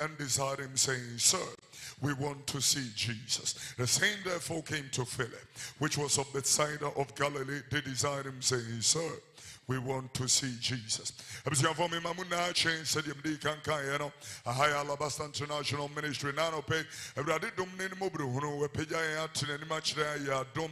and desired him, saying, Sir, we want to see Jesus. The same therefore came to Philip, which was of Bethsaida of Galilee. They desired him, saying, Sir, we want to see Jesus. A high Alabasta International Ministry. Nano pay. Everybody dum name mobile. We pay ya to any match there. Ya dum.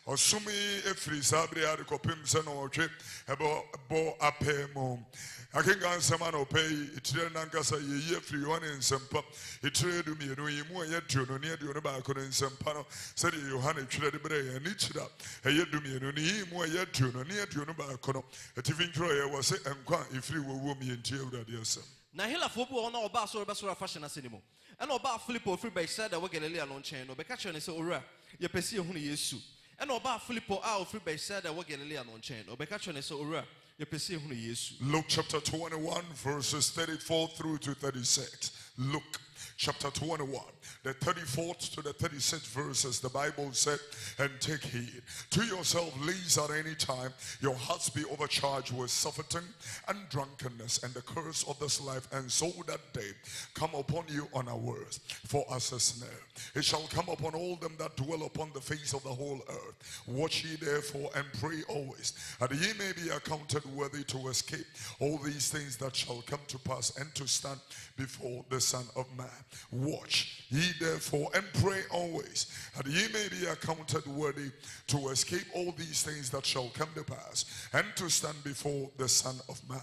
Or sumi a free sabri at the copim sen or trip. About bo a pay mom. I can go some man pay it. Nankasa ye free one in some pop. It trade me no more yet to no near the back in some panel. Said you honey trade the bray and each up. A yet do me no more yet to no near to no back. A Tiffin Troy was it and quite if you will me in tear that yourself. Now, Hilla football on our bass or a fashion as anymore. And about Filippo free by said that we're getting a long chain or Becachan is over. You perceive who he is. And about Filippo out free by said that we're getting a long chain or Becachan is over. You perceive who he is. Luke chapter 21, verses 34 through to 36. Luke chapter 21, the 34th to the 36th verses, the Bible said, and take heed to yourself, lest at any time your hearts be overcharged with surfeiting and drunkenness and the curse of this life, and so that day come upon you unawares. For as a snare it shall come upon all them that dwell upon the face of the whole earth. Watch ye therefore and pray always, that ye may be accounted worthy to escape all these things that shall come to pass, and to stand before the Son of Man. Watch ye therefore and pray always, that ye may be accounted worthy to escape all these things that shall come to pass, and to stand before the Son of Man.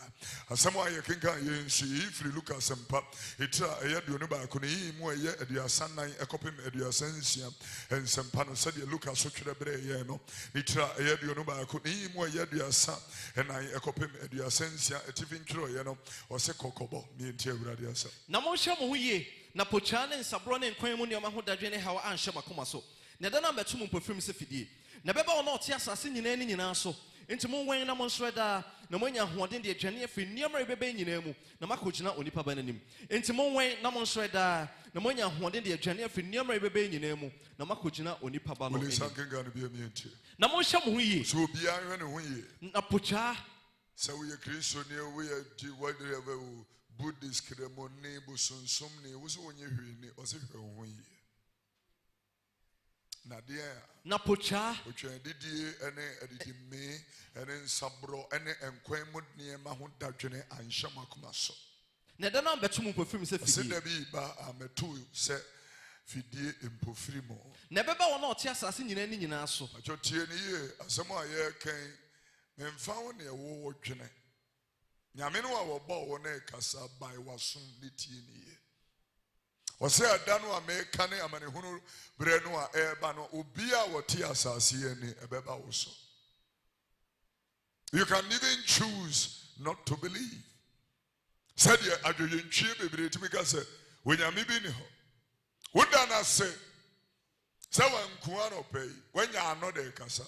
Asamwa ye kenka ye nsi if you look at some pap itra ye duonu ba ko ni mu ye aduasan nan ekopem aduasan nsia and some pano said you look at so twere bre ye no itra ye duonu ba ko ni mu ye aduasan and nan ekopem aduasan nsia etifin twere ye no o se kokobo mi enti awurade asa na mo hwe mo ye na pochane nsabro ne nkwan mu ne ma ho dadwe ne hawa anhye makoma so na da na metu mo pofim se fidie na beba wo na ote asase nyina ni nyina so enti mo wen na mo nsreda na mo nya hoɔden de adwane afi nneɛma rebebe nyina mu na makogina onipa bananim enti mo wen na mo nsreda na mo nya hoɔden de adwane afi nneɛma rebebe nyina mu na makogina onipa bananim na mo hye mo ho yie so bia hwe ne ho yie na pocha so we are Christian we are whatever Buddhist ceremony busunsum ne wo so onye hwe ne o se hwe ho yie na dia na pocha otwen didie ene edidi me ene nsabro ene enkwan mu ne ma ho dadwene anhye makoma so na da na betu mu pofim se fidie se da bi ba ametu se fidie empofiri mo na beba wo na ote asase nyina ni nyina so achotie ne ye asem a ye kan memfa wo ne wo dwene nyame no a wo ba wo na kasa bai waso ne tie ne ye o se ada no a me ka ne amanehunu bre no a eba no obi a wo tie asase ye ni ebeba wo so. You can even choose not to believe. Said ye adwentwie bebre timi ka se wonyame bi ni ho woda na se wanku ano pay wanya ano de kasa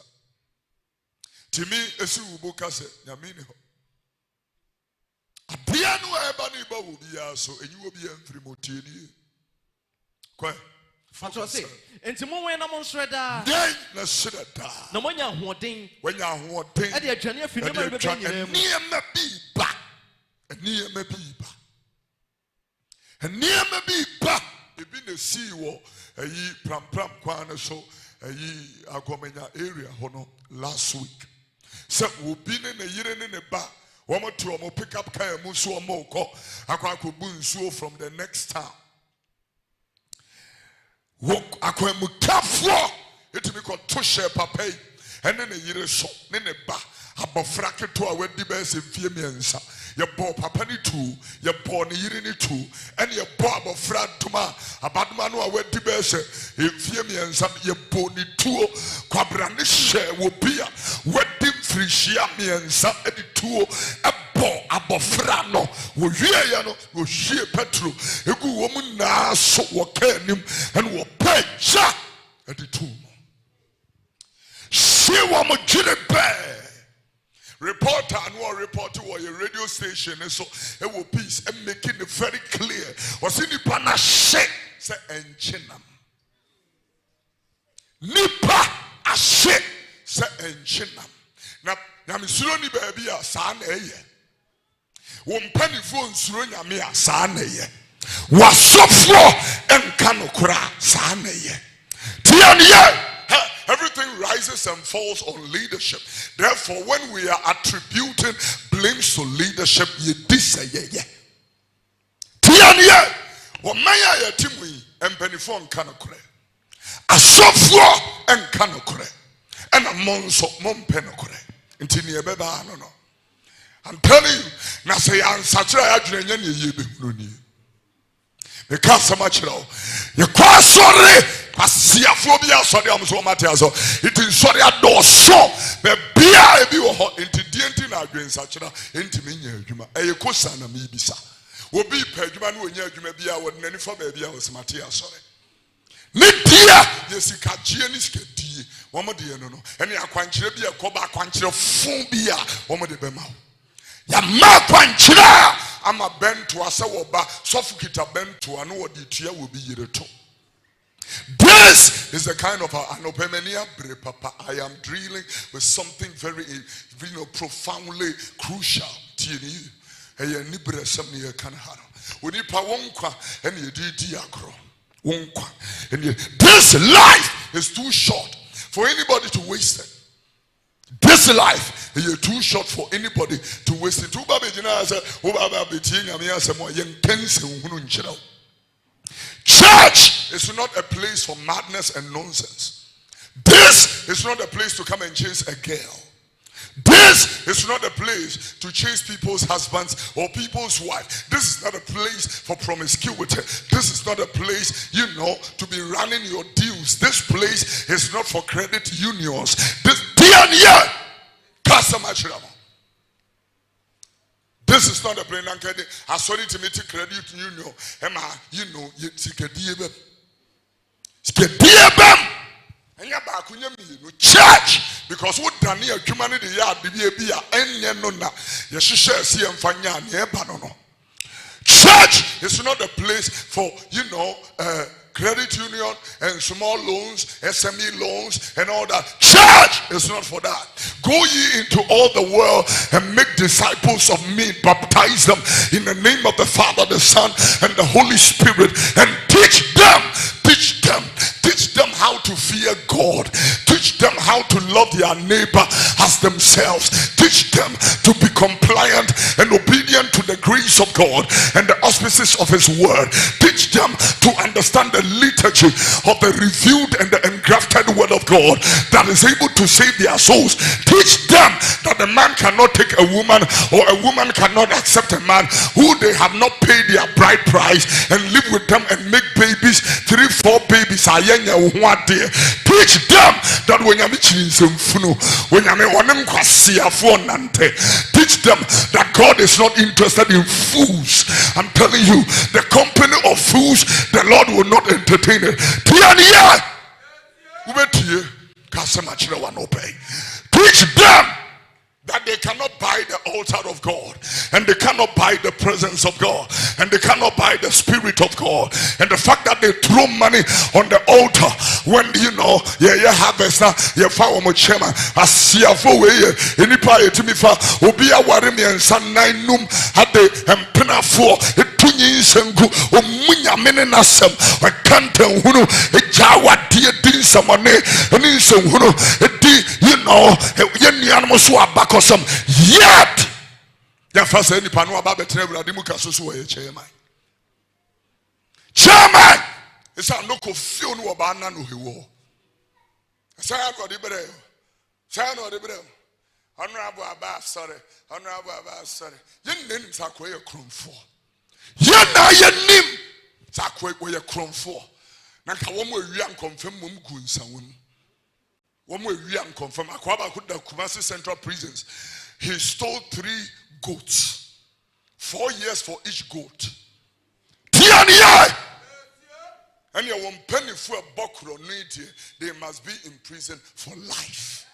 timi esi ubo ka se nyame ni ho abia no eba ni ba wo bia so enyi wo bia mfiri motie ni kwa Fatwa say enti mo wen na mo nsreda den na sreda na mo nya hoɔden wanya hoɔden e de adwane afi ne ma rebebe nyina mu nneɛma bi ba ebi na si wo ayi pram kwan so ayi agomenya area hono last week so obi ne yire ne ba womo to omo pick up car mu so omo ko akwa bu nsuo from the next town wok akwa mu kafo etimi ko to share papa ene ne yire so ne ba abofra keto a wadi ba se fie miensa ye bo papa ni tu ye bo ne yire ni tu ene ye bo abofra tuma abaduma no a wadi ba se fie miensa ye bo ni tuo kwabra ne hye wo bia wadi mfrihia miensa edi tuo ebo abofra no wo hwie ya no wo hwie petro egu wo mu na so wo kanim ene wo peja edi tuo she wo mo jire be reporter and one reporter was a radio station and so it will peace and making it very clear was in the panashe say enchinam nipa ashe say enchinam na misuro ni baby a sa na eye wo mpani phone suro nyame a sa na eye Wasofo enkano kura saaneye. Tianiye. Everything rises and falls on leadership. Therefore, when we are attributing blames to leadership, ye disayeye. Tianiye. Wamaya ya timu empenifo enkano kura. Asofo enkano kura. Ena monso mompeno kura. Intini ebeba no. I'm telling you, na say answer ya adwene nya ye behunu ni. Because so much now. You cross sorry. Asiaphobia sorry am so material. It is sorry do so. Be bia ebi wo ho enti dienti na adwen sachira enti menya adwuma. Eye kosa na me bisa. Obi pa adwuma na onya adwuma bia wo nani fa ba bia wo smatiya sorry. Ni dia yesika gie ni sika die. Wo mo de no no. Ene akwankyere bia koba akwankyere fun bia wo mo de be ma. Ya ma kwankyere ama bento ase wo ba sofukita bento ano odi tua wo bi yireto. This is the kind of anopemenia bre papa. I am dealing with something very profoundly crucial. Tieni eye ni bre sem ne ye kan ha. Oni pa wonkwa ene ye di agro. Wonkwa ene this life is too short for anybody to waste it. This life is too short for anybody to waste it. Church is not a place for madness and nonsense. This is not a place to come and chase a girl. This is not a place to chase people's husbands or people's wives. This is not a place for promiscuity. This is not a place, to be running your deals. This place is not for credit unions. This is not a place. I saw it to meet credit union. Church, because what Daniel humanity yard be church is not a place for credit union and small loans, SME loans and all that. Church is not for that. Go ye into all the world and make disciples of me, baptize them in the name of the Father, the Son and the Holy Spirit, and teach them how to fear God. Teach them how to love their neighbor as themselves. Teach them to be compliant and obedient to the grace of God and the auspices of his word. Teach them to understand the liturgy of the revealed and the engrafted word of God that is able to save their souls. Teach them that a man cannot take a woman or a woman cannot accept a man who they have not paid their bride price and live with them and make babies, 3-4 babies. Teach them that when you're teach them that God is not interested in fools. I'm telling you, the company of fools, the Lord will not entertain it. Teach them that they cannot buy the altar of God, and they cannot buy the presence of God, and they cannot buy the spirit of God. And the fact that they throw money on the altar when harvest you found a chairman as CFO any pie to me for Obia Warimi and San Nine Num had the Pena for a 2 years and go Munya Menasem, a Canton Huno, a Jawa dear din some money, and in some Huno, a yet ya first any panu about the travel adimuka so chairman it's a local feel no abana no hewo say God ibrahim say no ibrahim honorable Abbas sorry yen nim sakoye kromfo yen na yen nim sakoye kromfo na ka wo mo wiam confirm mum gunsanwon. We confirm Akwaba could the Kumasi Central Prisons. He stole 3 goats, 4 years for each goat. And you won't penny for a bokro they must be in prison for life.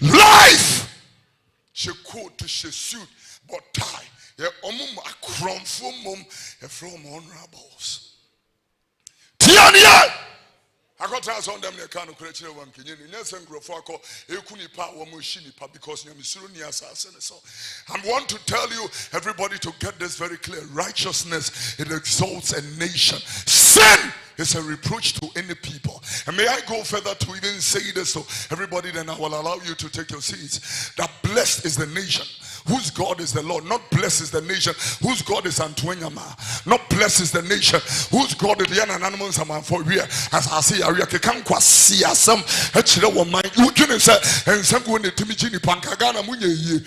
Life! She could to she suit, but tie. Ye omum a crumful mum from honorables. I got to ask on them the kind of creature one can you never grow for Ekunipa or Mushinipa because Yamisuni assassin. So I want to tell you, everybody, to get this very clear. Righteousness, it exalts a nation. Sin is a reproach to any people. And may I go further to even say this, so everybody, then I will allow you to take your seats. That blessed is the nation whose God is the Lord. Not blessed is the nation whose God is Antoinyama. Not blessed is the nation whose God is the animals for here. As I say, I can quasi some actually one mind. You can say, and some going to Timijini Pankagana Munye,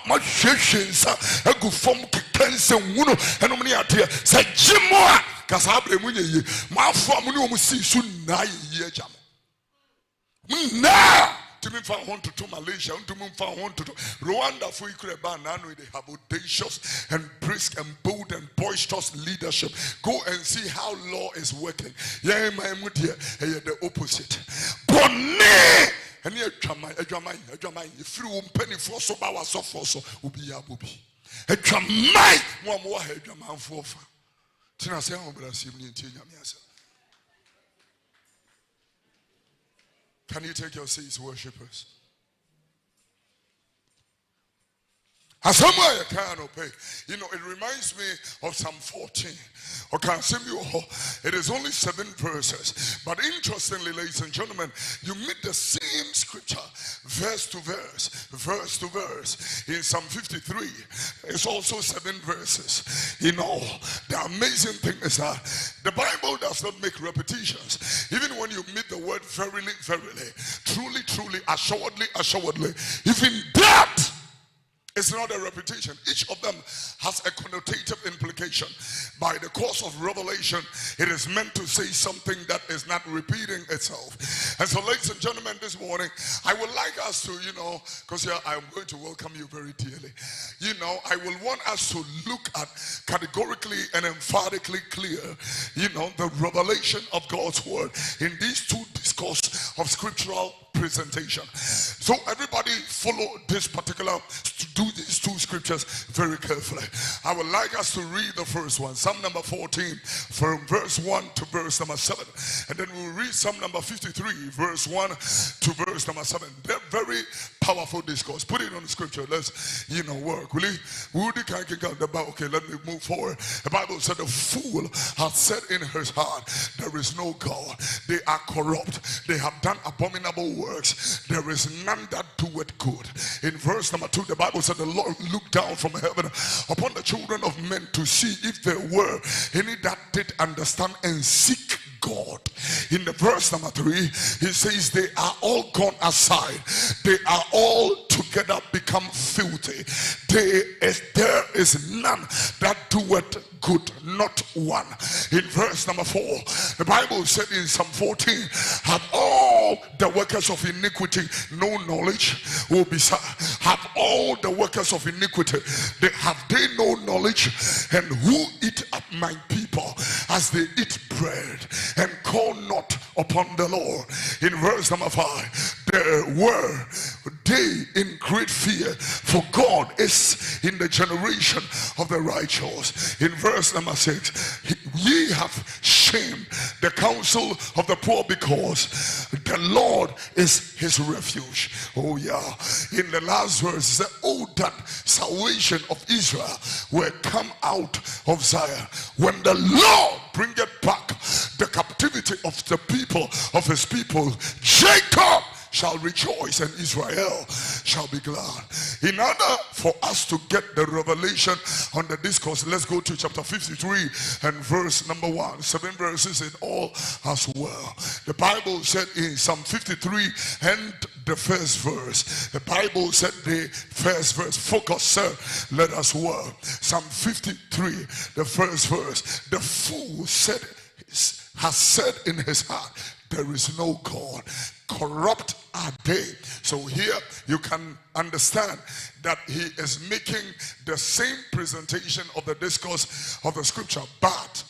my sessions, a good form, cancer, and only out here. Say, Jimoa, Casabre Munye, my family will see soon. Now. To me found to Malaysia, to me found to Rwanda for they have audacious and brisk and bold and boisterous leadership. Go and see how law is working. Yeah, my here the opposite. Bonne and you Jamai, if you penny for so power so for so will be a booby. A Jamai, one more head Jaman for. Tina say, I'm going to see me in Tina. Can you take your seats, worshippers? As somewhere you can pay. You know, it reminds me of Psalm 14. Okay, it is only 7 verses. But interestingly, ladies and gentlemen, you meet the same scripture, verse to verse, verse to verse. In Psalm 53, it's also 7 verses. You know, the amazing thing is that the Bible does not make repetitions. Even when you meet the word verily, verily, truly, truly, assuredly, assuredly, even that, it's not a repetition. Each of them has a connotative implication. By the course of revelation, it is meant to say something that is not repeating itself. And so, ladies and gentlemen, this morning, I would like us to, because here I'm going to welcome you very dearly. I will want us to look at categorically and emphatically clear, the revelation of God's word in these 2 discourse of scriptural presentation. So everybody follow this particular, to do these 2 scriptures very carefully. I would like us to read the first one, Psalm number 14, from verse 1 to verse number 7. And then we'll read Psalm number 53, verse 1 to verse number 7. They're very powerful discourse. Put it on the scripture. Let's, work. Will you? Okay, let me move forward. The Bible said, the fool hath said in his heart, there is no God. They are corrupt. They have done abominable works. There is none that doeth good. In verse number 2, the Bible said, the Lord looked down from heaven upon the children of men to see if there were any that did understand and seek God. In the verse number 3, he says they are all gone aside. They are all together become filthy. There is none that doeth good, not one. In verse number 4, the Bible said in Psalm 14, have all the workers of iniquity no knowledge? Will be have all the workers of iniquity, have they no knowledge? And who eat up my people as they eat bread and call not upon the Lord? In verse number 5, there were they in great fear, for God is in the generation of the righteous. In verse number 6, ye have shamed the counsel of the poor, because the Lord is his refuge. Oh yeah. In the last verse, it said, oh, that salvation of Israel will come out of Zion, when the Lord bringeth back the captivity of the people, of his people. Jacob shall rejoice and Israel shall be glad. In order for us to get the revelation on the discourse, let's go to chapter 53 and verse number 1. 7 verses in all as well. The Bible said in Psalm 53 and the first verse, the Bible said the first verse, focus sir, let us work. Psalm 53, the first verse, the fool has said in his heart, there is no God. Corrupt are they. So here you can understand that he is making the same presentation of the discourse of the scripture, but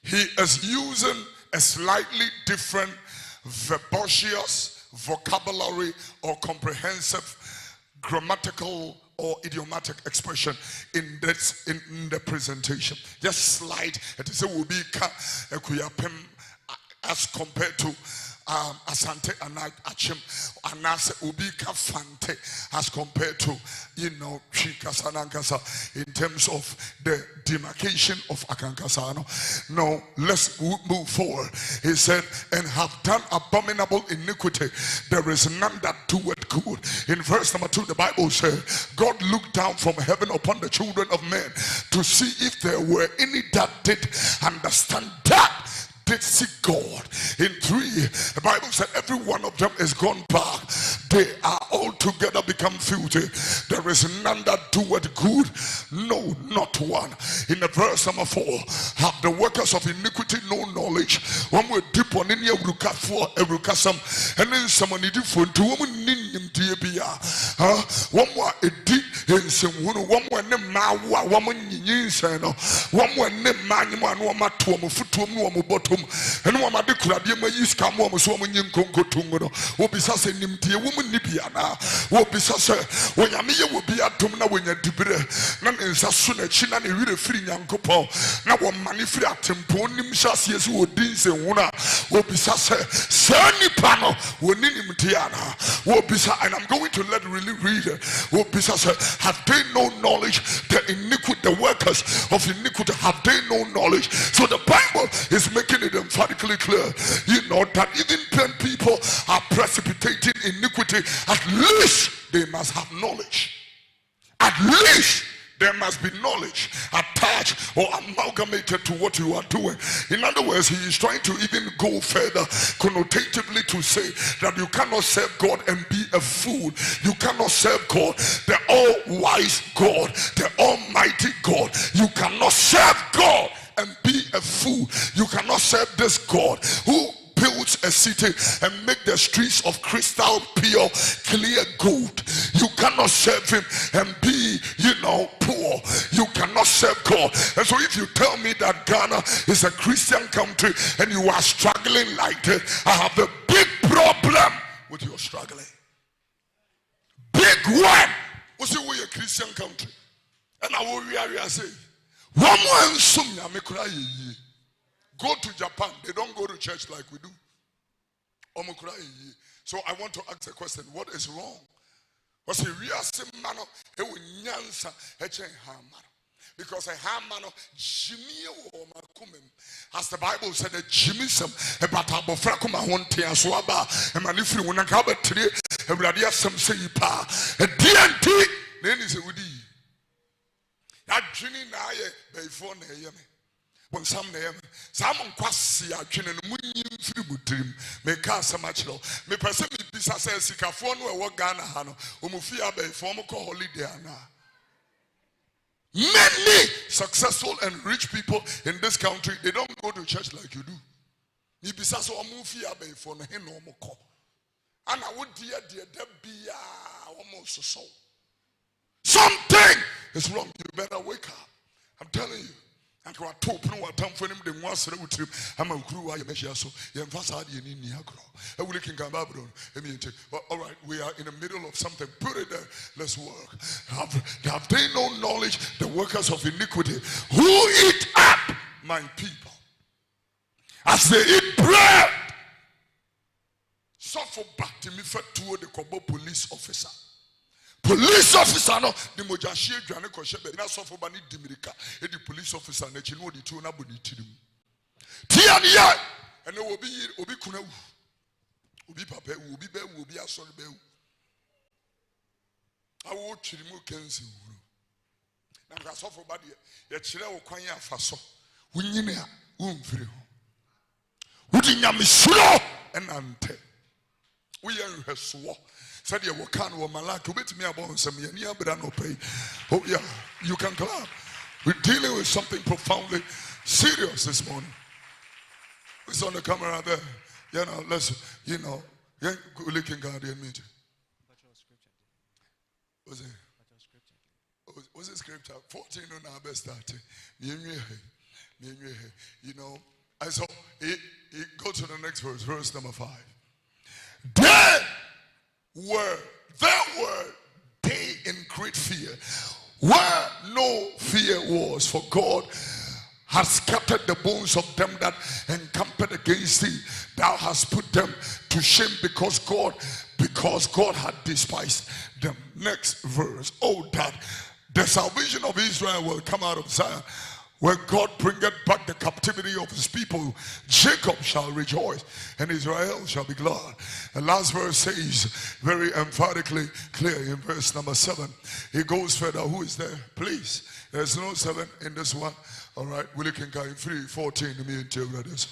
he is using a slightly different verbaceous vocabulary or comprehensive grammatical or idiomatic expression in the presentation. Just slide. It is a will be as compared to Asante and Achim, Anase Ubika Fante, as compared to, Chikasanankasa, in terms of the demarcation of Akankasano. No, let's move forward. He said, and have done abominable iniquity. There is none that doeth good. In verse number 2, the Bible said, God looked down from heaven upon the children of men to see if there were any that did understand that. Did seek God. In 3, the Bible said every one of them is gone back. They are all together become filthy. There is none that doeth good, no, not one. In the verse number 4, have the workers of iniquity no knowledge? One will dip on in your for everukasam, and then someone did for two women in Tibia. One more a deep in some one more name Mawa, woman in Sano, one more name Manuan, one more to a bottom. And one of the crabby may use come on so many Congo Tungo, will be such a nimty woman Nibiana, will be such a when Yamia will be at Tumna when you're debre, none in Sasuna China, and really free young couple. Now one money free at Timponim Shasias who dins and Wuna will be such a sunny panel, will need him Tiana, will be such, and I'm going to let really read it, will be such a have they no knowledge, the iniquity, the workers of iniquity, have they no knowledge? So the Bible is making it emphatically clear, that even when people are precipitating iniquity, at least they must have knowledge. At least there must be knowledge attached or amalgamated to what you are doing. In other words, he is trying to even go further connotatively to say that you cannot serve God and be a fool. You cannot serve God, the all-wise God, the almighty God. You cannot serve God and be a fool. You cannot serve this God who builds a city and make the streets of crystal pure clear gold. You cannot serve him and be poor. You cannot serve God. And so if you tell me that Ghana is a Christian country and you are struggling like that, I have a big problem with your struggling. Big one. What's it, we're a Christian country? And I will say, go to Japan, they don't go to church like we do. So I want to ask a question, what is wrong? Because a hammer, as the Bible said, a jimism about Abofrakuma Honte and Swaba, and Manifri Wunakaba today, and Radia some say pa, a DNT, then is a woody. That drinking I before Nayame. When some name, someone quasi are training Munim Fributrim, make us a matchlo. May person be says, Sikafon or Ghana Hano, Umufia Bay, former holiday. Many successful and rich people in this country, they don't go to church like you do. Maybe Sasso Umufia Bay for no more. And I would dear, there be almost so. Something is wrong. You better wake up. I'm telling you. And you are top no time for him the once with him. I'm a crew I measure so you emphasize in Niagara. I will looking at Babylon. All right, we are in the middle of something. Put it there. Let's work. Have they no knowledge, the workers of iniquity, who eat up my people as they eat bread? Suffer back to me for two the Kobo police officer. Police officer no the mojashi dwane ko shebe na sofo ba ni dimirika e di police officer na chi no di tu na bodi tirim tia ne ya ene obi kuna wu obi papa wu obi ba wu obi asori ba wu awo twirimu kensi wu na nga sofo ba de ye kire wo kwan afa so wunyine a wumfiri ho wudi nyamesuro enante wo ye nhweso. Said you can or Malak, wait me about some year, but I don't pay. Oh, yeah, you can clap. We're dealing with something profoundly serious this morning. It's on the camera there. Let's, looking guardian meeting. Was it? Was it scripture? 14 on our best start. And so go to the next verse number 5. There were they in great fear, where no fear was, for God hast scattered the bones of them that encamped against thee. Thou hast put them to shame because God had despised them. Next verse. Oh, that the salvation of Israel will come out of Zion. When God bringeth back the captivity of his people, Jacob shall rejoice and Israel shall be glad. And last verse says very emphatically clear in verse number 7. He goes further. Who is there? Please. There's no 7 in this one. All right. Will you can carry 3:14 to me and tell you this.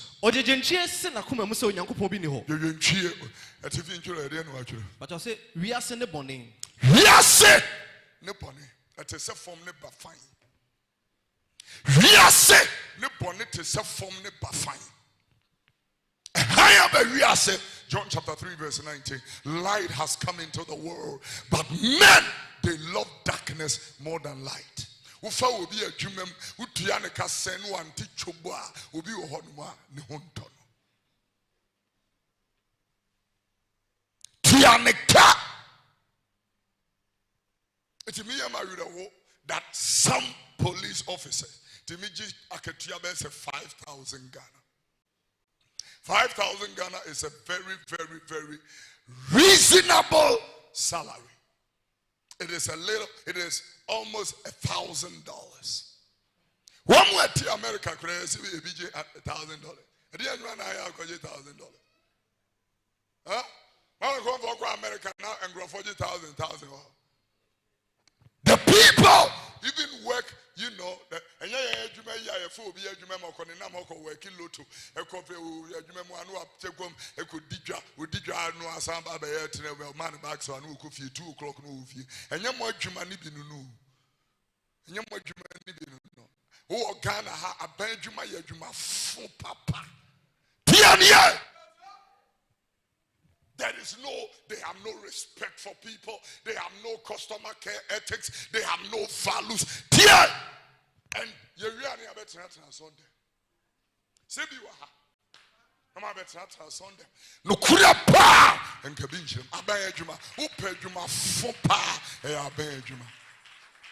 But I say, we are sending bonning. Yes, Nipponi. That is a form never fine. Yes, Nipponi is a form never fine. John chapter 3 verse 19. Light has come into the world, but men, they love darkness more than light. Ufa will be a jumem, Utianeka sen one tichoba, will be a honma, Nihonton. Tianeka. It's me, I'm married that some police officers, Timiji Aketiabe said 5,000 Ghana. 5,000 Ghana is a very, very, very reasonable salary. It is almost $1,000. One way to America, crazy, BJ at $1,000. I didn't run $1,000. Huh? I'm going for America now and grow $40,000. The people even work, you know, and you may have full be a Jumamo working loto, a coffee, a Jumamo, a could dija, would dija no Asamba by air to man back so I know could 2 o'clock no fee, and you're more Jumani no. And you're more Jumani no. Oh, Ghana, a Benjuma Yajuma, full papa. Tiania! They have no respect for people. They have no customer care ethics. They have no values. Dear, and you really are better on Sunday. Say you are. I'm better on Sunday. No kuya pa and kabinjum. Abayajuma. Upejuma fopa e abayajuma.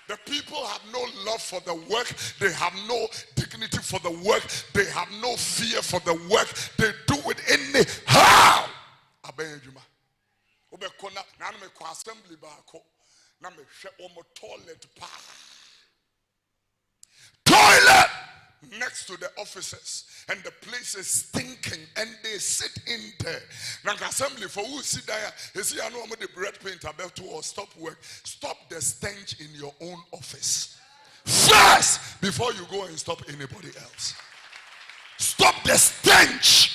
The people have no love for the work. They have no dignity for the work. They have no fear for the work. They do it anyhow. Abenjuma. Obekona na me kwa assembly ba ko na me hwe omo toilet pa. Toilet next to the offices and the place is stinking and they sit in there. Now assembly for who sit there, you see I know I'm the bread paint about to or stop work. Stop the stench in your own office first before you go and stop anybody else. Stop the stench.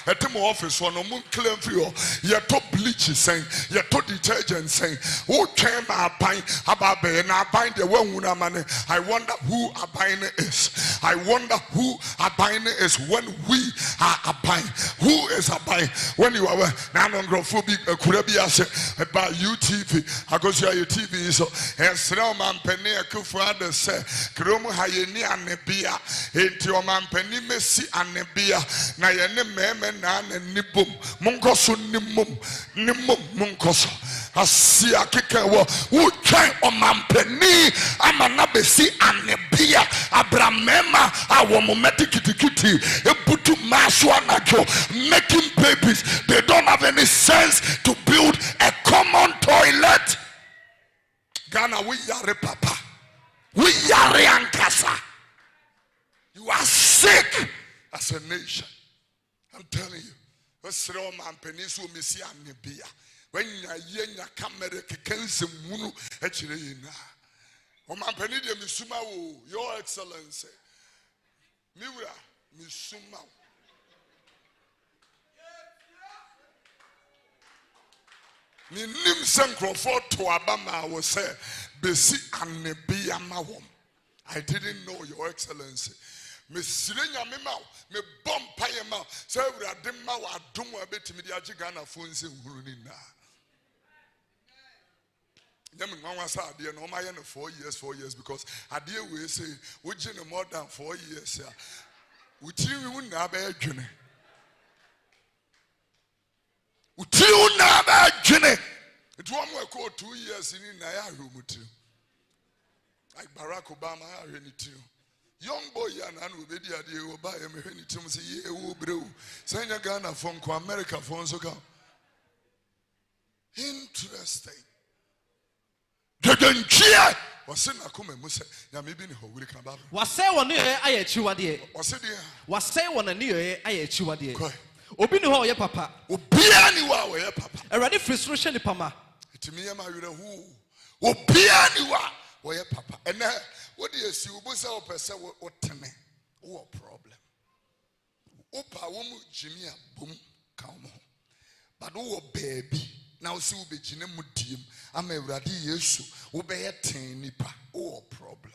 At the office one moon claim for you. You're top bleach saying, you're top detergent saying, who came a buying about and I bind the one money. I wonder who a buying is. I wonder who a buying is when we are buying. Who is a buying? When you are non-agrophobic, could be about UTV. I go to your TV so and Snowman Penny Kufrada say, Kromo Hayeni and Nebia, into your man Penny Messi and Nebia. Na yene meme na nibum munkoso nimum munkoso asia kekewo wo twan omampani amana besi anebia abramema awomometikiti ebutu maso anajo making babies. They don't have any sense to build a common toilet. Ghana, we yare papa, we yare ankasa. You are sick as a nation. I'm telling you, what's wrong, man? Penisu Missia Nebia. When you're camera, Kensim Munu, actually, oh, man, Penidia Misuma, Your Excellency, Mira Misuma. Nim Sancroft to Abama was said, Bessi and Nebia Mawom. I didn't know, Your Excellency. Me sirenya me ma me bom paye ma so awurade ma wa dom abetimi di age Ghana fonse nhuru ni na nyame nwanwa sa ade no ma ye no 4 years because ade we say we gine more than 4 years ya utiri wu na ba adwene utiri wu na ba adwene it one more 2 years ni na ya hwemutiri like Barack Obama ya hwenitiri Young boy, and will be the idea of buy him any time say, yeah, oh, bro. Send your Ghana from America for so come. Interesting. Didn't cheer. Was in a come and Musa, maybe in Howard Kabab. Was say one year I at you a day. Was say one a near I at you a day. Open the hall, papa. Obiani, papa. A ready frustration, the pama. To me, am I who? Obiani, where papa. And now, what do you see? What's our person? What me? What problem? Opa, woman, Jimmy, boom, come on. But oh, baby. Now see we be jine mudim am awurade yesu wo be yeten nipa o problem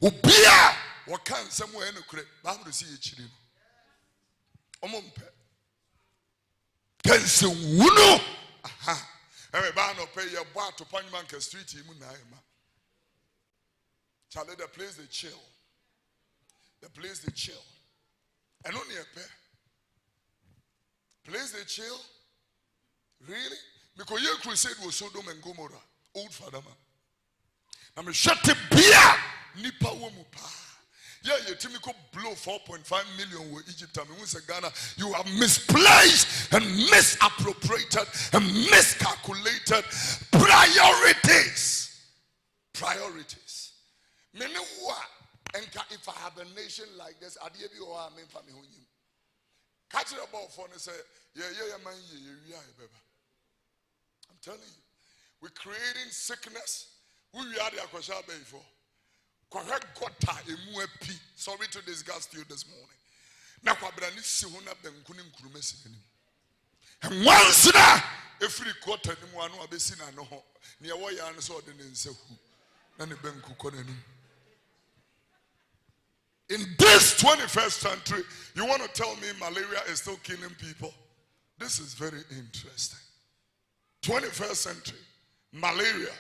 obia wo kan nsem wo enukure Bible say yechiri no omompe kan se wuno aha e ba no pay ye bo ato Panyamanka street mu na ema chale the place they chill and only a pair place they chill. Really? Because your crusade was Sodom and Gomorrah, old father man. I'm shut the beer, nipa womupa. Yeah, you typical blow 4.5 million with Egypt. I mean, Ghana, you are misplaced and misappropriated and miscalculated priorities. Priorities. Many and if I have a nation like this, I'd give you all I mean for me. Catch it about phone and say, yeah, man, yeah, baby. I'm telling you, we're creating sickness. We are the Akwasha Bay for. Sorry to disgust you this morning. Now, and once every quarter, no one be seen. I know near why you answer the say who and the Benku. In this 21st century, you want to tell me malaria is still killing people? This is very interesting. 21st century, malaria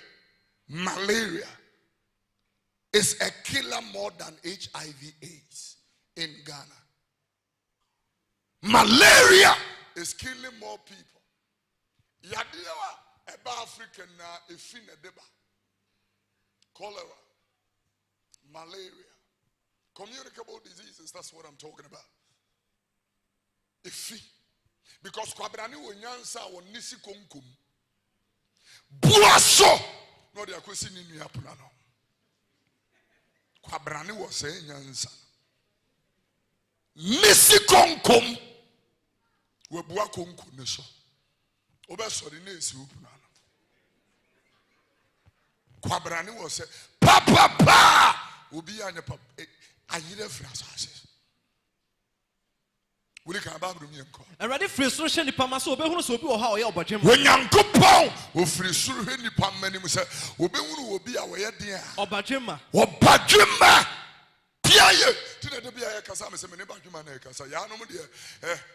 is a killer more than HIV/AIDS in Ghana. Malaria is killing more people. Yadiwa eba African na efine deba. Cholera, malaria, communicable diseases. That's what I'm talking about. Ifi, because kwabrani wonyansa won nisi konkum. Buaso no dia kwesi ni nua pona no. Kwabrani wo se nyansa. Nisi konkum. We bua konkum ne so. Obesori na esi opona no. Kwabrani wo se papa obi anya papa ayire frasase. We can about me enko. And ready frustration ni pama so obehunu so obi wo ha oye obodwem. Wenyankopon o frustru he ni pama ni mu se obehunu obi a wo ye den a. Obadwema. Obadwema. Piaye tina de bia ye kasa me se me ne badwema na ye kasa. Ya no mu de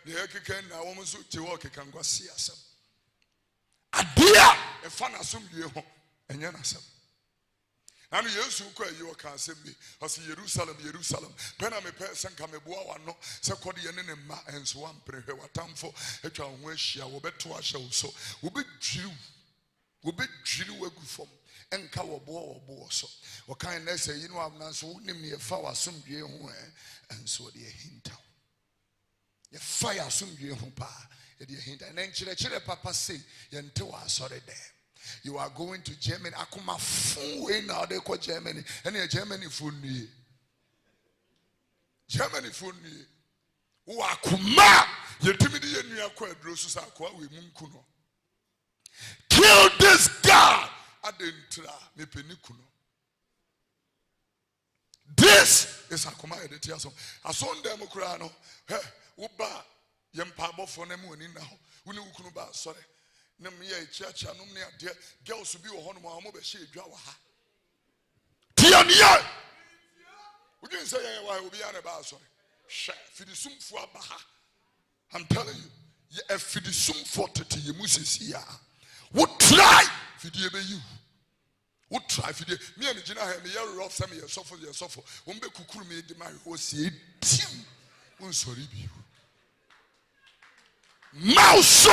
ye keken na wo mu so te wo kekan kwase asem. Adia e fa na somdue ho enye na asem. And yes, you call you can send me. I see Jerusalem. Pena me person come a boa one no. Sakodi and ma and so one pray what time for a child when she will bet to us so. Will be Jew. Will be Jew a good form. And cow boa so. What kind of say, you know, I'm not so name me a fire some year and so the hint. The fire some year pa. The hint and then chile papa say, Yanto sorry there. You are going to Germany. Akuma fu now they call Germany. And Germany funny. Germany funny. Wakuma. Yetimidi yenu ya kwa drosus akwa we munkuno. Kill this guy. Adentra me penikuno. This is akuma edetiaso. Ason demokrano. He uba yempabo fonemu ni naho. Uni ukuno ba sorry. Namia church and dear girls will be a honor mobe she draw ha. Tiania we didn't say why will be an about sorry. Fidisum for baha. I'm telling you, a fidisum for tete musia. Would try fidiebe you. Would try fidie me and Gina have me rough some years suffer your suffer. Won't be kukuru me de my horse team. Sorry be you. Mouse.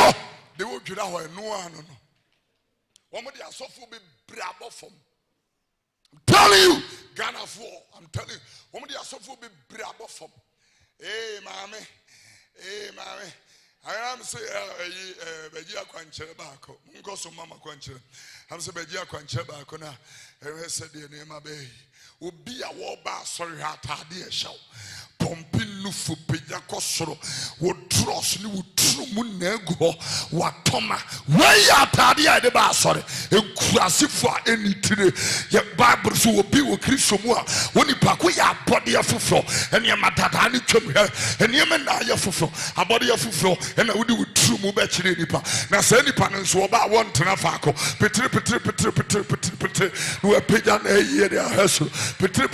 They will do that no one. One of the suffer be bravo from. I'm telling you, Ghana for. I'm telling you, woman they are so for be brabo from. Hey, mommy. I am say Bejia Quanchera Bako. Go so Mama Quanchera. I'm say Bejia Quanchera Bako na. I said the name of Bay. Will be a war bar, sorry, dear show. Pompin Nufu Pijacosoro would trust you would true Munego, Watoma, way out the bar, sorry, and Crasifa any today. Yet Bibles will be with Christomua when you pack we are body of Fuflo and Yamatani come here and Yamana Fuflo, a body of Fuflo, and I would do with true Mubachini Nipa. Now, Sandy Panans were about one Tanafaco, Petri, who are Pijan a year, their hustle, Petri,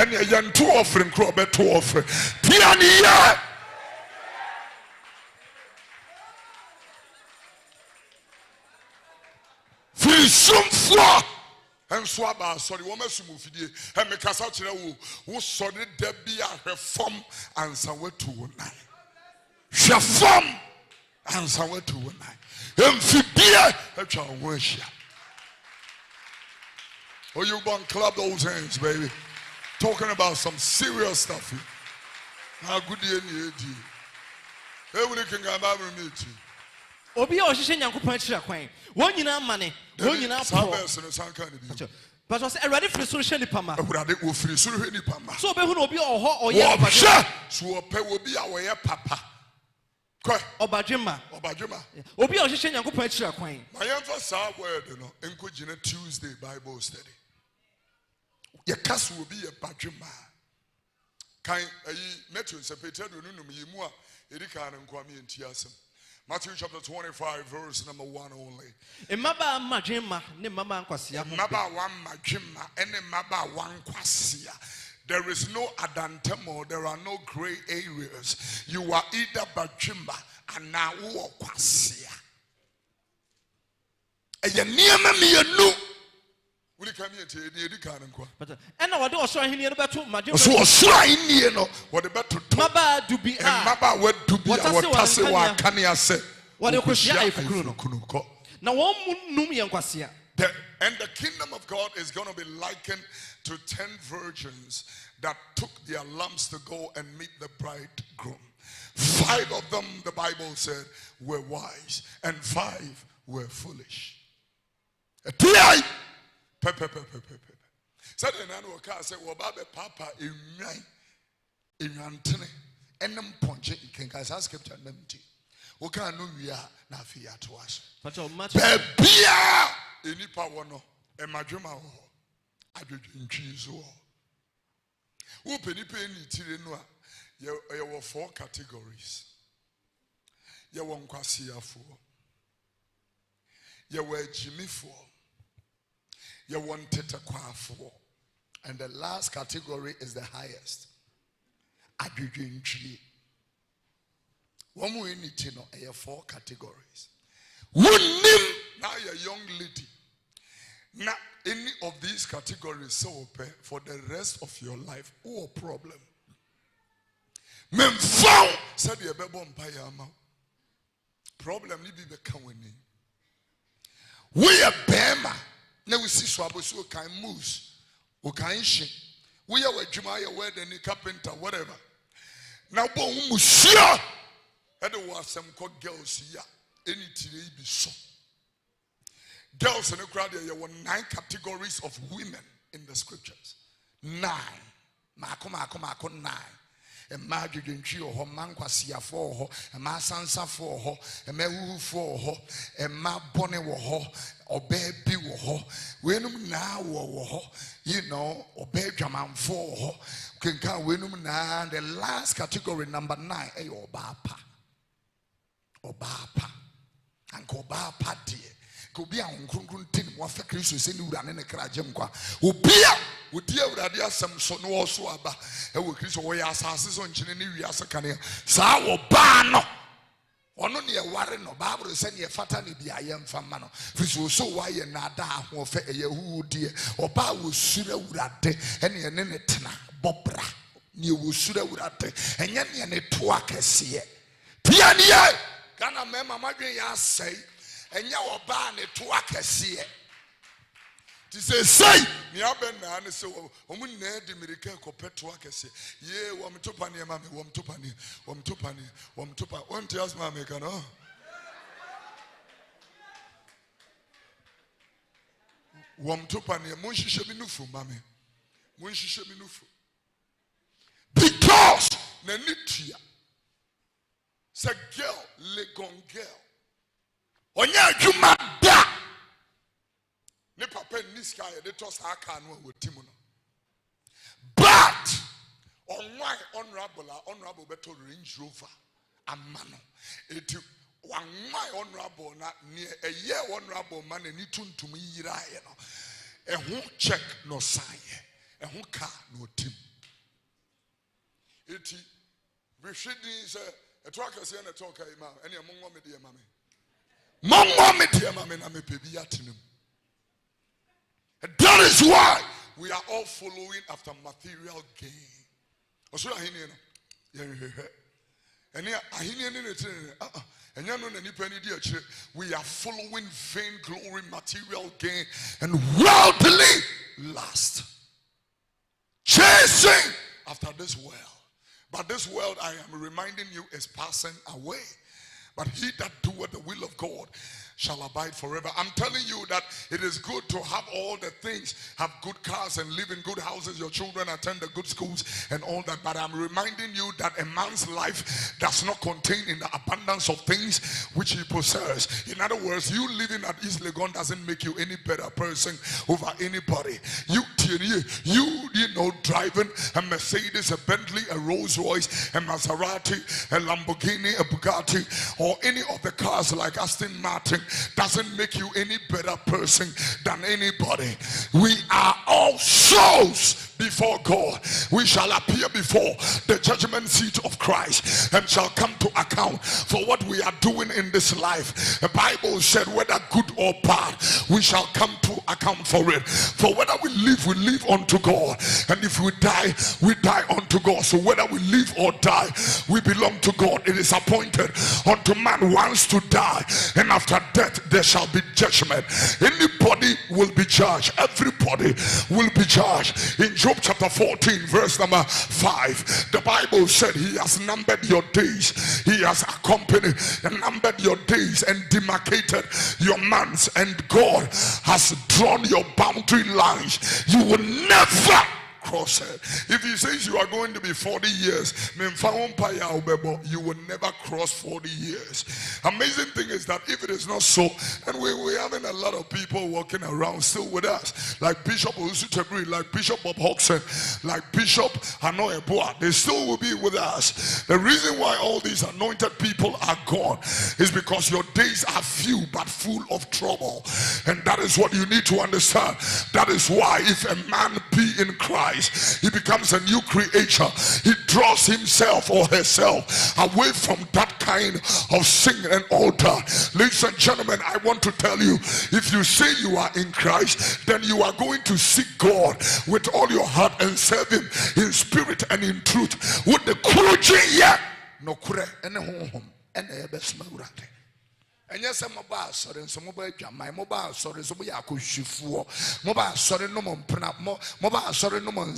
and a young two offering, Crobet to offer. Piania! Some floor and swaba, sorry, woman, Sumufidi, and make us out who saw the Debbie her form and somewhere to one night. She form and somewhere to one night. And Fibia, a child worship. Oh, you want club those hands, baby. Talking about some serious stuff here. How good you need. Everything can come with me. Obi o hihye Nyankopon akira kwan. Won nyina mane, won nyina po. But was ready for so hye nipa ma. Awurade wo firi so hye nipa ma. So obehu no obi oho oye obadwe. So ope obi a wo ye papa. Kwa obadwema. Obadwema. Obi o hihye Nyankopon akira kwan. My emphasis word no enko gina Tuesday Bible study. Ye kaso obi ye badwema. Kan ayi Matthew sepete do nunum yi mu a erika na nkwame enti asem. Matthew chapter 25 verse number 1 only. Maba madwema ne maba nkwasia. Maba wan madwema ene maba wan kwasia. There is no adantemo, there are no gray areas. You are either badwema and now wo kwasia. Eye niema mienu. Wuli kan yete edi kan nkwa. But ena wode osoro ahini no beto madwema. So osoro ahini no wode beto to. Maba dubi a. Maba we dubi a wotase wa kane ase. Wode kosia ifukuru no. Na won num ye nkwasia. And the kingdom of God is going to be likened to 10 virgins that took their lamps to go and meet the bridegroom. 5 of them, the Bible said, were wise, and 5 were foolish. Said the man who said, well, Baba Papa, in Yantine, and them punch it, can guys ask him to empty. We can't know we are not fear to us. But any power no, and my dream, I do in Jesus. Who penny tirenoa, you were 4 categories. You were Kwasia 4. You were Jimmy 4. You wanted a qua 4. And the last category is the highest. I do in G. One more in it, you know, 4 categories. Now you're a young lady. Now, any of these categories so open for the rest of your life. Oh, problem. Men found said the baby on problem ni be coming. We are Bema. Now we see swabo so can moose. We can shit. We are with Jumaya where the carpenter, whatever. Now, bon musia. And there was some girls here. Any today be so. Girls in the crowd, there were 9 categories of women in the scriptures. 9. Mako 9. A marriage in Chio, her man kwasia for her, a ma sansa for her, a mewu for her, a ma bonnet for her, or baby for her. When now, you know, or baby jaman for her. Can come when now, the last category, number 9, a obapa. Obapa. And Kobapa dear. Kobia on Kuntin, Wafa Christus, and Uran and a Krajamqua. Ubia would dear Radia some son also about a will Chris away assassins on Chinini Yasakania. Sao Bano. Only a warren or Barbara send your fatani be I am from Mano. This was so why and nada or fair who dear or Ba will Sura Urate and your Nenetna Bobra. You will Sura Urate and Yanni and a Tuaka see it. Tiania. Ghana mema madwe ya say enya wo ba ne to akese say, Niabena, and so, Omun Ned, America, Copetua, Cassie, ye, Wamtopani, Mammy, Wamtupa, one tells Mammy, no. Wamtopani, Munshishabinufu, Mammy, Munshishabinufu. Because, Nanitia, it's a girl, Legon girl. When you mad that. Ne papa niska ye de toss aka no with Timono. But on why honorable better Range Rover Amano. It one my honorable not near a year honorable man and it to me a who check no sign, a who car no team. It we should is a trucker saying a talker, and your mom, dear mammy. Mom, dear mammy, and I'm a baby at him. That is why we are all following after material gain. Also, we are following vain glory, material gain, and worldly lust. Chasing after this world. But this world, I am reminding you, is passing away. But he that doeth the will of God shall abide forever. I'm telling you that it is good to have all the things, have good cars and live in good houses, your children attend the good schools and all that. But I'm reminding you that a man's life does not contain in the abundance of things which he possesses. In other words, you living at East Legon doesn't make you any better person over anybody. You know, driving a Mercedes, a Bentley, a Rolls Royce, a Maserati, a Lamborghini, a Bugatti, or any of the cars like Aston Martin doesn't make you any better person than anybody. We are all souls before God. We shall appear before the judgment seat of Christ and shall come to account for what we are doing in this life. The Bible said whether good or bad, we shall come to account for it. For whether we live unto God, and if we die unto God. So whether we live or die, we belong to God. It is appointed unto man once to die, and after death there shall be judgment. Anybody will be judged. Everybody will be judged. In Job chapter 14 verse number 5, the Bible said he has numbered your days. He has accompanied and numbered your days and demarcated your months, and God has drawn your boundary lines. You will never cross it. If he says you are going to be 40 years, you will never cross 40 years. Amazing thing is that if it is not so, and we're having a lot of people walking around still with us, like Bishop Osutebri, like Bishop Bob Hodgson, like Bishop Hanoi Boa, they still will be with us. The reason why all these anointed people are gone is because your days are few but full of trouble, and that is what you need to understand. That is why if a man be in Christ, he becomes a new creature. He draws himself or herself away from that kind of sin and altar. Ladies and gentlemen, I want to tell you, if you say you are in Christ, then you are going to seek God with all your heart and serve him in spirit and in truth. With the and yes, I'm mobile, sorry, and some mobile my mobile, sorry, so we are mobile, sorry, no more, mobile, sorry, no more,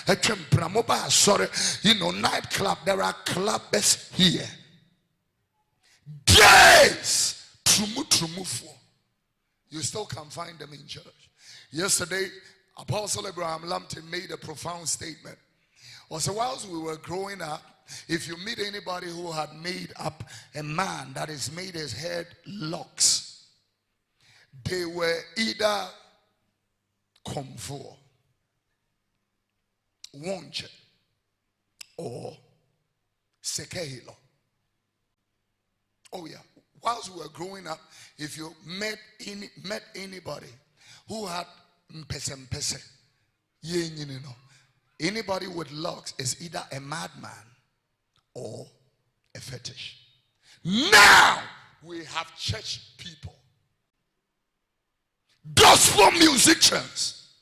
a champion, mobile, sorry, nightclub, there are clubbers here. Days, you still can find them in church. Yesterday, Apostle Abraham Lampton made a profound statement. Also, whilst we were growing up, if you meet anybody who had made up a man that has made his head locks, they were either comfort, wonche, or sekehilo. Oh yeah, whilst we were growing up, if you met anybody who had mpese, anybody with locks is either a madman or a fetish. Now we have church people, gospel musicians.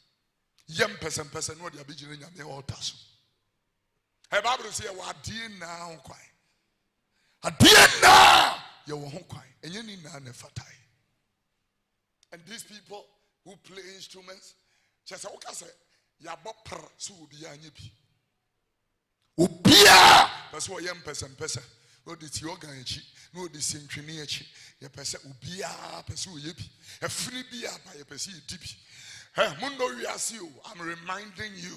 Young person, what you are beginning at the altars. Hey, Bible say, "What dear now, quite a dear now, you won't quite, and you need none fatai." And these people who play instruments Chesa woka say ya bopper so obi anya bi. Obia pese wo yem pese. No de ti organ echi, no de sentwene echi. Ye pese obia pese wo ye bi. Efiri bia ba ye pese ye di bi. Hey, mundo wiase o, I'm reminding you,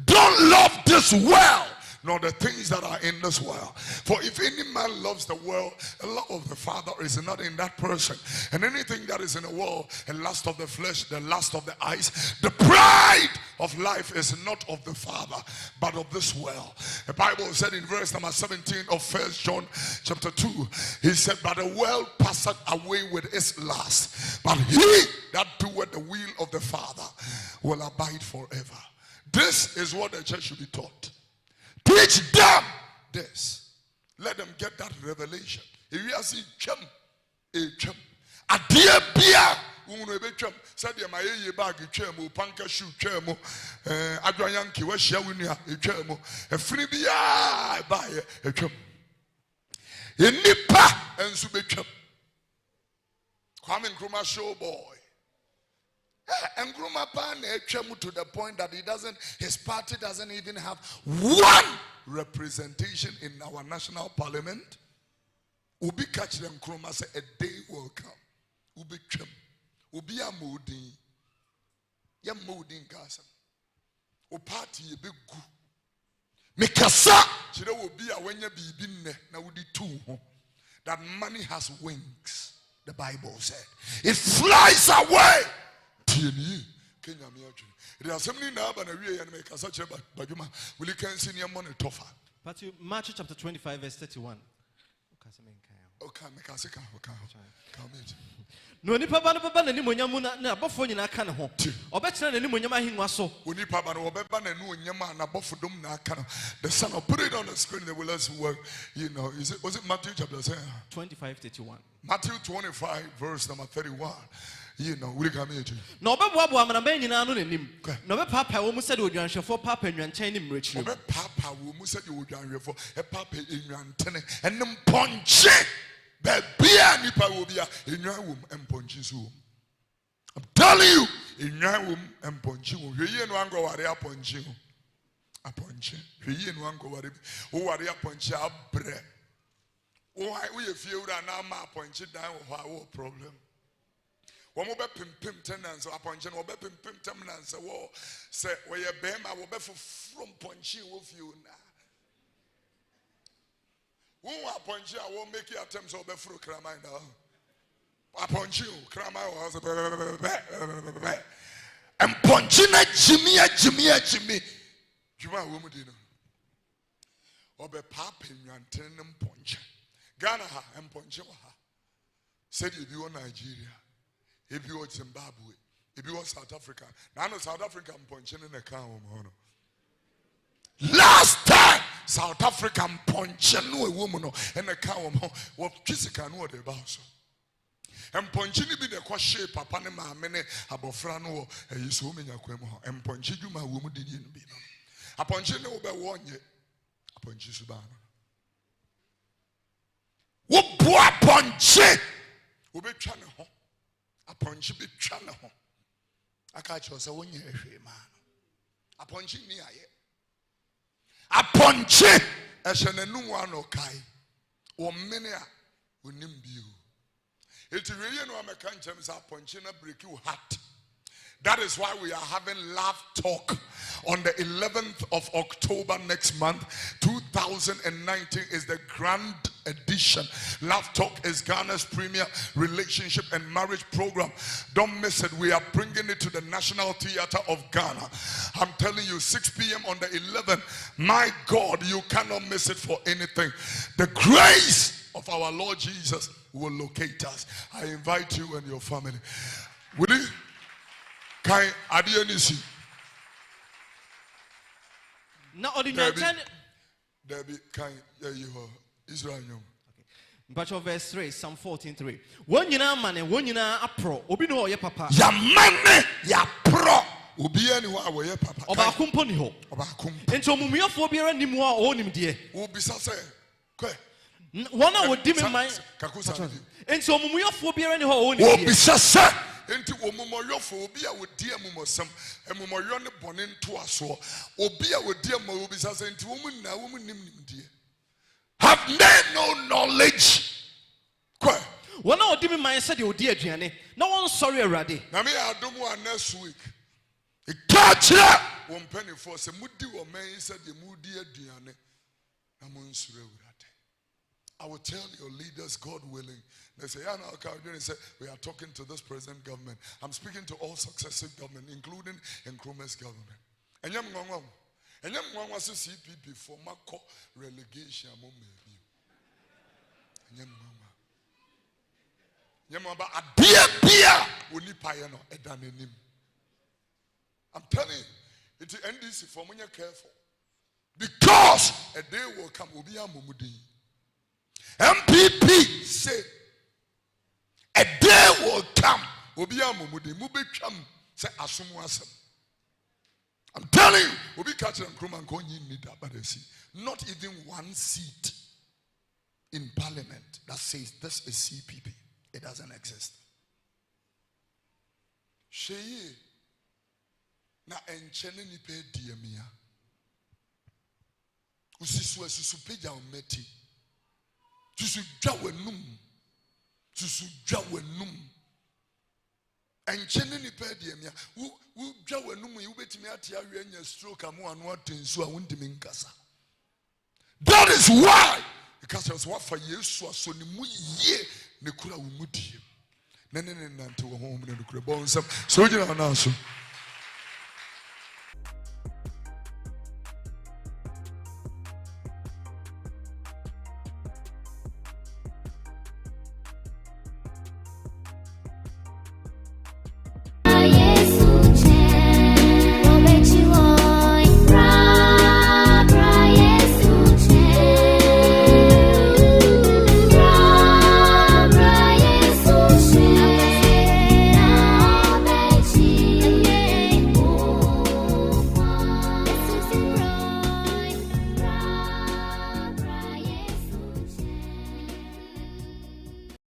don't love this world, nor the things that are in this world. For if any man loves the world, the love of the Father is not in that person. And anything that is in the world, the lust of the flesh, the lust of the eyes, the pride of life is not of the Father, but of this world. The Bible said in verse number 17 of 1 John chapter 2, he said, but the world passeth away with its lust, but he that doeth the will of the Father will abide forever. This is what the church should be taught. Teach them this. Let them get that revelation. If you see chum, a dear beer, said my bag, chemo, punka shoe, chemo, Adrianki, what shall we near a chemo, a free beer by a chum. In Nipa and Subechum. Coming from a show boy. And to the point that his party doesn't even have one representation in our national parliament. Ubi catch them Kruma say a day will come. Ubi chum. Ubi a moody. Ya moody in Gaza. O party a big goo. Mikasa. Chida will be a when you be been na would too. That money has wings, the Bible said. It flies away. There are so many now, but I make such a baduma. Will you can see your money tougher? But you Matthew chapter 25, verse 31. Okay, make us come. No, nipa ba na ni monyamu na abofo nyina aka ne ho. Obetena na ni monyama hinwa so. Onipa ba na obeba na nu onyama na abofo dom na aka no. The son of put it on the screen they will us work. You know, was it Matthew chapter 25:31. Matthew 25 verse number 31. You know, we come here. No bebo amana ba nyina no nanim. No be papa wo mu se de odwanhwefo papa nwanchen ni mrechire. Be papa wo mu se de odwanhwefo e papa enwantene enem ponche. Bebia nipa wo bia enwan wo emponchi so. I'm telling you, enwan wo emponchi wo. Hweye no ango ware aponchi ho. Aponchi. Hweye no ango ware. Wo ware aponchi abre. Wo ye fie wura na ma aponchi dan wo ha problem. One more pim tenants or upon general pim tenants a war say where your bam I will be from punchy with you now. Who are punchy I won't make your attempts over through Kramai now. Upon you, Kramai was a and punchina Jimmy. Juma woman dinner. Or be papping and telling them punch. Ghana and Poncho said you do Nigeria. If you were Zimbabwe, if you were South Africa, now South Africa punching in the car. Last time South African punching a woman in the car. What physical know the boss. And punching be the question, Papa Nema, many abofrano, and you so many aquemo, and punching you my woman didn't be. A punching over 1 year. A punching Subana. What boy punching? Will be trying to. Upon she be trying to home. I catch you as a 1 year man. Upon she near ye. Upon she as an new one or kai or many who nimb you. It's really no American terms upon China break you heart. That is why we are having Laugh Talk on the 11th of October next month. 2019 is the grand edition. Laugh Talk is Ghana's premier relationship and marriage program. Don't miss it. We are bringing it to the National Theatre of Ghana. I'm telling you, 6 p.m. on the 11th. My God, you cannot miss it for anything. The grace of our Lord Jesus will locate us. I invite you and your family. Will you? Kai Adianisi. Now, ordinary Debbie, Kai, you Israel. But verse 3, Psalm 14:3. One yina man, one yina apro. Obi no ye papa. Ya man, ya pro. Obi anyone wo ye papa. Oba kumpo ni ho. Oba kumpo. Ento mumuyofo biara ni mu a o nim de. Obi sa say, kwe. One a wodi me man. Kakusa. Ento mumuyofo biara ni ho o nim de. Obi sa say. enti omumoyofo obi a wodi amumosam emumoyo ne bone nto aso obi a wodi am obi sase enti womu nim die have they no knowledge kwa wana odi mi man said odi aduane na won sorry awurade na me adomu next week e kachira won penifo se mudi wo man said ye mudi aduane na monsure awurade. I will tell your leaders, God willing. They say, yeah, no, okay. Say, we are talking to this present government. I'm speaking to all successive government, including Nkrumah's government. And yam ngwangwa. And yam ngwangwa se CPP for mako relegation among maybe. And yam ngwangwa. Yam ngwangwa adia uni payano edanenim. I'm telling you, it will end this for when you're careful. Because a day will come, will be a mumudi. MPP say a day will come. Obiya mumudi mubecham say asumuasem. I'm telling you, Obi catch and Nkrumah go need that, but see, not even one seat in parliament that says this is CPP. It doesn't exist. Sheye na enchene ni pe diemia. Usisu peja umeti. Susu dwa wenum enchene ni pe de mia wo dwa wenum yi wobetimi ate awe anya stroke amu anu atensu a wondimi nkasa. That is why because was what for Yesu aso ni mu ye ne kura wo mudie ne nante wo ho mu ne kura bon sam so jina na so